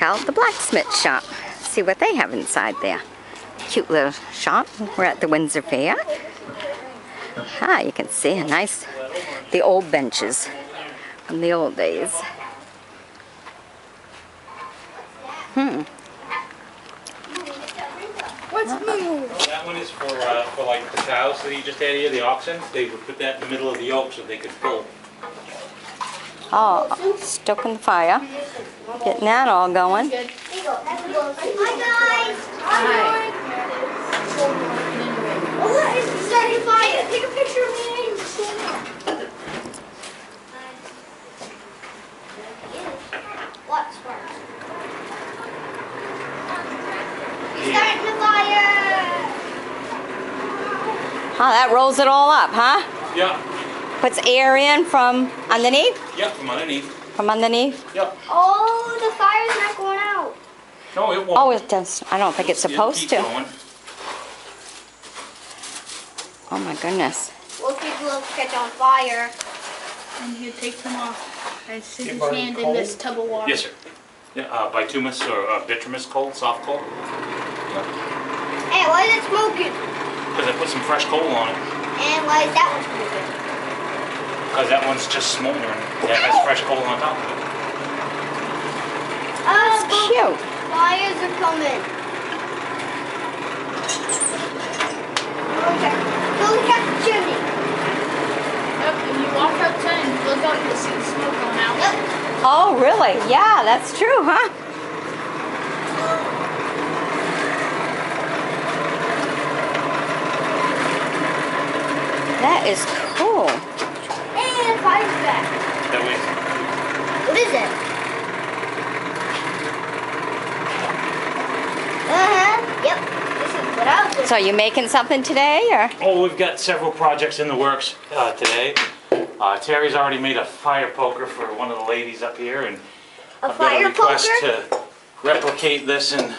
out the blacksmith shop. See what they have inside there. Cute little shop. We're at the Windsor Fair. Ah, you can see a nice, the old benches from the old days. What's new? That one is for like the cows that you just had here, the oxen. They would put that in the middle of the yoke so they could pull. Oh, stoking the fire. Getting that all going. Good. Hi guys! Hi! Oh look, it's starting fire! Take a picture of me and stand up. What sparks? He's starting the fire! Oh, that rolls it all up, huh? Yeah. Puts air in from underneath? Yep, from underneath. From underneath? Yep. Oh, the fire's not going out. No, it won't. Oh, it does. I don't think it's supposed to. Going. Oh my goodness. Most people will catch on fire. And you take them off. I stick his burning hand in coal? this tub of water. Yes, sir. Yeah, bituminous or bituminous coal, soft coal. Hey, why is it smoking? Because I put some fresh coal on it. And why is that one smoking? Because that one's just smoldering. That has fresh coal on top of it. It's cute. Fires are coming. Go check the chimney. Yep, if you walk outside and look out, you'll see the smoke going out. Yep. Oh, really? Yeah, that's true, huh? That is cool. And fire's back. That way. What is it? Yep. This is what I was doing. So you making something today, or? Oh, we've got several projects in the works today. Terry's already made a fire poker for one of the ladies up here, and A I've got a fire request poker? to replicate this in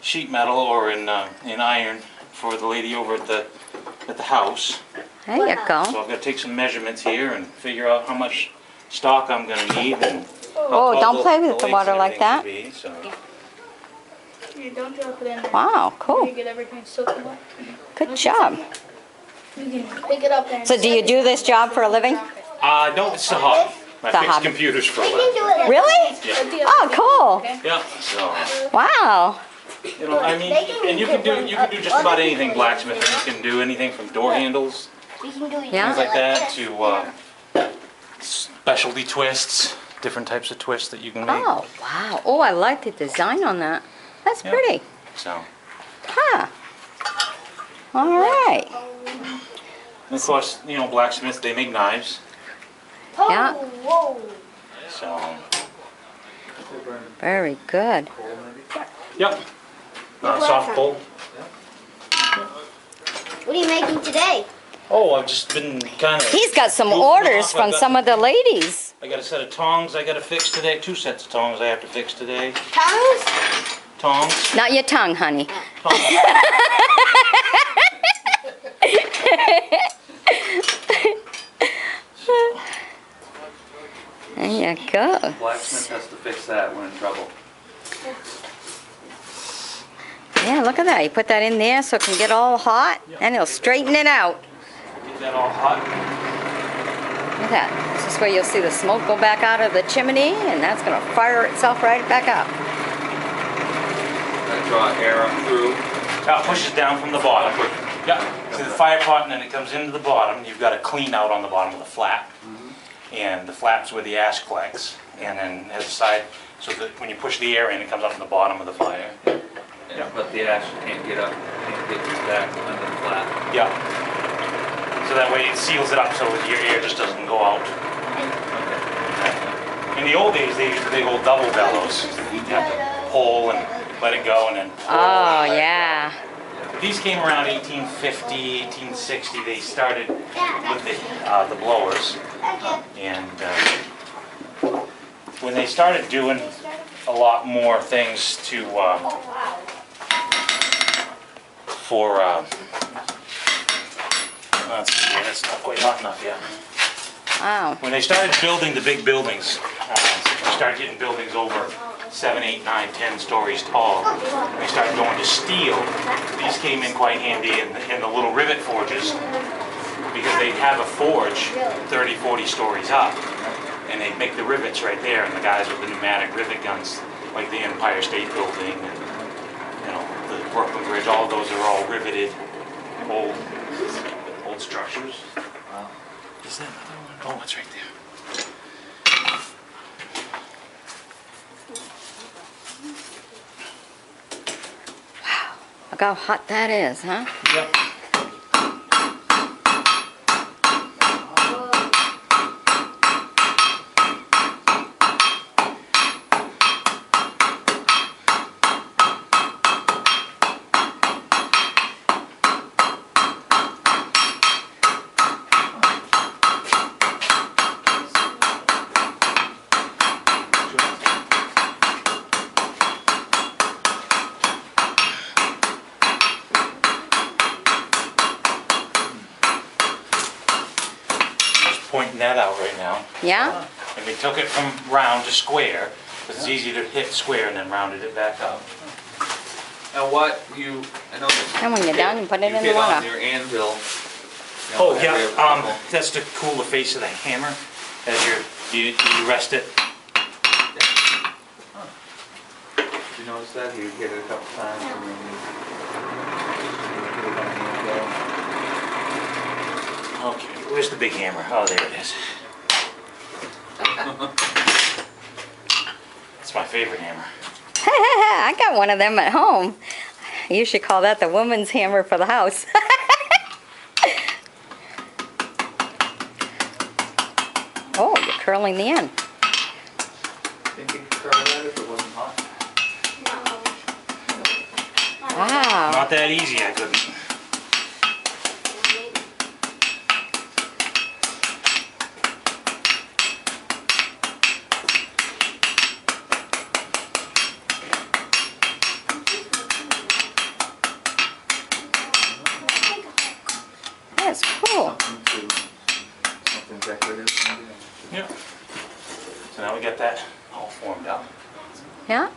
sheet metal or in iron for the lady over at the house. There you So go. I've got to take some measurements here and figure out how much stock I'm going to need and how Oh, tall don't play with the legs water and like that. everything should be, so. You don't drop it in there. Wow, You cool. get everything soaking wet. Good job. You can pick it up and So do you do this job for a living? No, it's a hobby. I It's a fix hobby. computers for a We can living. do it. Really? Yeah. Oh, cool. Yeah, so, Wow. you know, I mean, and you can do just about anything blacksmith. You can do anything from door handles, We can do it. Yeah. things like that, to specialty twists, different types of twists that you can make. Oh, wow. Oh, I like the design on that. That's Yeah. pretty. So, Huh. All right. and of course, you know, blacksmiths, they make knives. Oh, Yeah. whoa. So, Very good. yep. Soft coal. What are you making today? Oh, I've just been kind of. He's got some orders from some of the ladies. I got a set of tongs I got to fix today. 2 sets of tongs I have to fix today. Tongues? Tongs. Not your tongue, honey. Tongs. There you go. Blacksmith has to fix that, we're in trouble. Yeah, look at that. You put that in there so it can get all hot, and it'll straighten it out. Get that all hot. Look at that. This is where you'll see the smoke go back out of the chimney, and that's going to fire itself right back up. Gotta draw air up through. It pushes down from the bottom. Yeah. See the fire pot, and then it comes into the bottom. You've got a clean out on the bottom of the flap. And the flap's where the ash collects. And then has a side, so that when you push the air in, it comes up from the bottom of the fire. Yeah, but the ash can't get up, can't get back under the flap. Yeah. So that way it seals it up so that your air just doesn't go out. In the old days, they used the big old double bellows. You have to pull and let it go and then pull. Oh, yeah. These came around 1850, 1860. They started with the blowers. And when they started doing a lot more things to let's see, that's not quite hot enough yet. Wow. When they started building the big buildings, start getting buildings over 7, 8, 9, 10 stories tall, they started going to steel. These came in quite handy in the little rivet forges, because they'd have a forge 30, 40 stories up, and they'd make the rivets right there, and the guys with the pneumatic rivet guns, like the Empire State Building, and you know, the Brooklyn Bridge, all of those are all riveted old structures. Wow. Is that another one? Oh, it's right there. Look how hot that is, huh? Yep. Pointing that out right now. Yeah? And we took it from round to square, because it's easy to hit square, and then rounded it back up. Now what you, I know that. And when you're done, you put it in the hit on water. your anvil. Oh, yeah, that's to cool the face of the hammer, as you rest it. Did you notice that? You hit it a couple times and then you put it on the anvil. Okay, where's the big hammer? Oh, there it is. That's my favorite hammer. I got one of them at home. You should call that the woman's hammer for the house. Oh, you're curling the end. Think you could curl that if it wasn't hot? Wow. Not that easy, I couldn't. That's cool. Something decorative. Yeah. So now we got that all formed up. Yeah?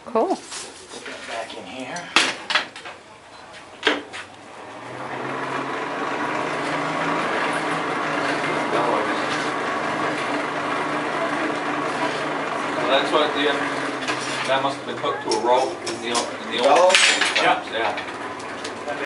Cool. Put that back in here. Well, that's what that must have been hooked to a rope in the old Yeah. times, yeah.